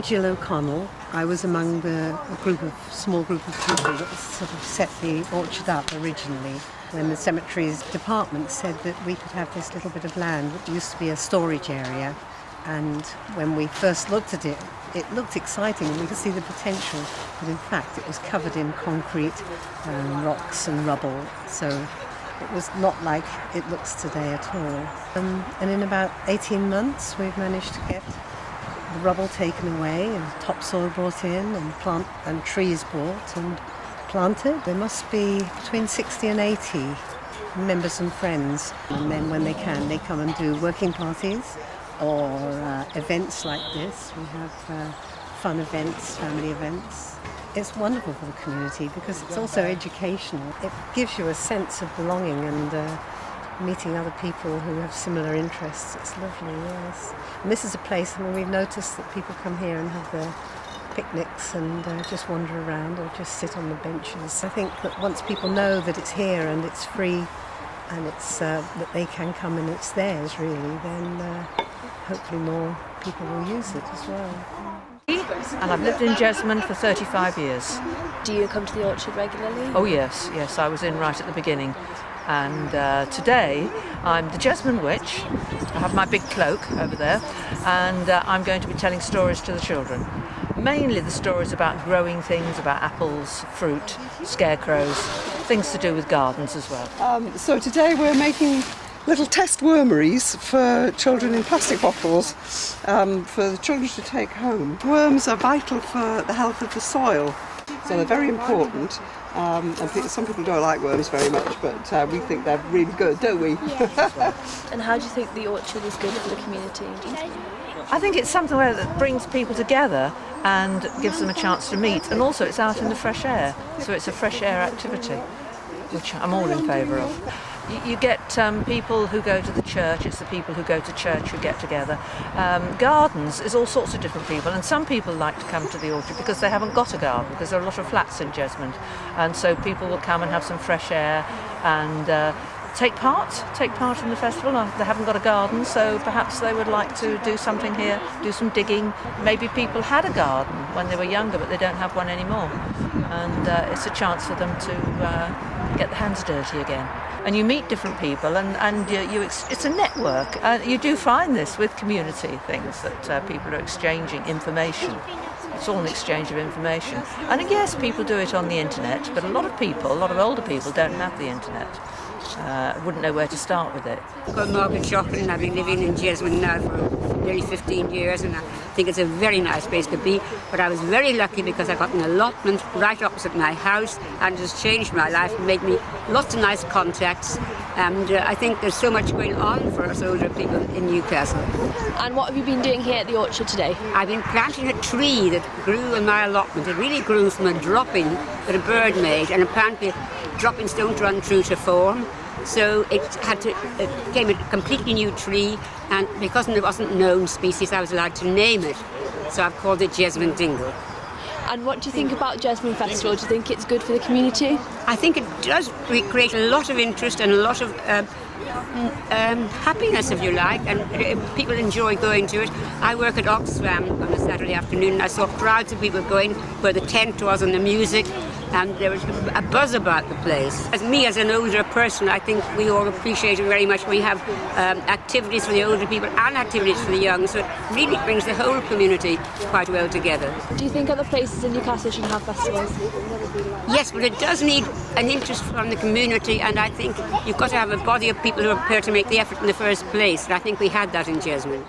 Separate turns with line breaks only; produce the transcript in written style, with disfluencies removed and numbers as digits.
Jill O'Connell. I was among a small group of people that sort of set the orchard up originally, when the cemeteries department said that we could have this little bit of land that used to be a storage area. And when we first looked at it, it looked exciting and we could see the potential, but in fact it was covered in concrete, rocks and rubble, so it was not like it looks today at all. And in about 18 months we've managed to get the rubble taken away and topsoil brought in and trees bought and planted. There must be between 60 and 80 members and friends, and then when they can, they come and do working parties or events like this. We have fun events, family events. It's wonderful for the community because it's also educational. It gives you a sense of belonging and meeting other people who have similar interests. It's lovely, yes. And this is a place where we've noticed that people come here and have their picnics and just wander around or just sit on the benches. I think that once people know that it's here and it's free and it's that they can come and it's theirs really, then hopefully more people will use it as well.
And I've lived in Jesmond for 35 years.
Do you come to the orchard regularly?
Oh yes, I was in right at the beginning. And today I'm the Jesmond Witch. I have my big cloak over there, and I'm going to be telling stories to the children. Mainly the stories about growing things, about apples, fruit, scarecrows, things to do with gardens as well.
So today we're making little test wormeries for children in plastic bottles for the children to take home. Worms are vital for the health of the soil, so they're very important. And some people don't like worms very much, but we think they're really good, don't we?
Yes. And how do you think the orchard is good for the community?
I think it's something that brings people together and gives them a chance to meet, and also it's out in the fresh air, so it's a fresh air activity, which I'm all in favour of. You get people who go to the church, it's the people who go to church who get together. Gardens is all sorts of different people, and some people like to come to the orchard because they haven't got a garden, because there are a lot of flats in Jesmond, and so people will come and have some fresh air and take part in the festival. They haven't got a garden, so perhaps they would like to do something here, do some digging. Maybe people had a garden when they were younger, but they don't have one anymore, and it's a chance for them to get their hands dirty again. And you meet different people, and it's a network. You do find this with community things, that people are exchanging information. It's all an exchange of information. And yes, people do it on the internet, but a lot of older people don't have the internet. Wouldn't know where to start with it.
I'm called Margaret Shockland, and I've been living in Jesmond now for nearly 15 years, and I think it's a very nice place to be. But I was very lucky because I got an allotment right opposite my house, and it has changed my life and made me lots of nice contacts. And I think there's so much going on for us older people in Newcastle.
And what have you been doing here at the orchard today?
I've been planting a tree that grew in my allotment. It really grew from a dropping that a bird made, and apparently droppings don't run true to form. So it became a completely new tree, and because it wasn't known species, I was allowed to name it. So I've called it Jesmond Dingle.
And what do you think about Jesmond Festival? Do you think it's good for the community?
I think it does create a lot of interest and a lot of happiness, if you like, and people enjoy going to it. I work at Oxfam on a Saturday afternoon, and I saw crowds of people going where the tent was and the music, and there was a buzz about the place. As an older person, I think we all appreciate it very much. We have activities for the older people and activities for the young, so it really brings the whole community quite well together.
Do you think other places in Newcastle should have festivals?
Yes, but it does need an interest from the community, and I think you've got to have a body of people who are prepared to make the effort in the first place, and I think we had that in Jesmond.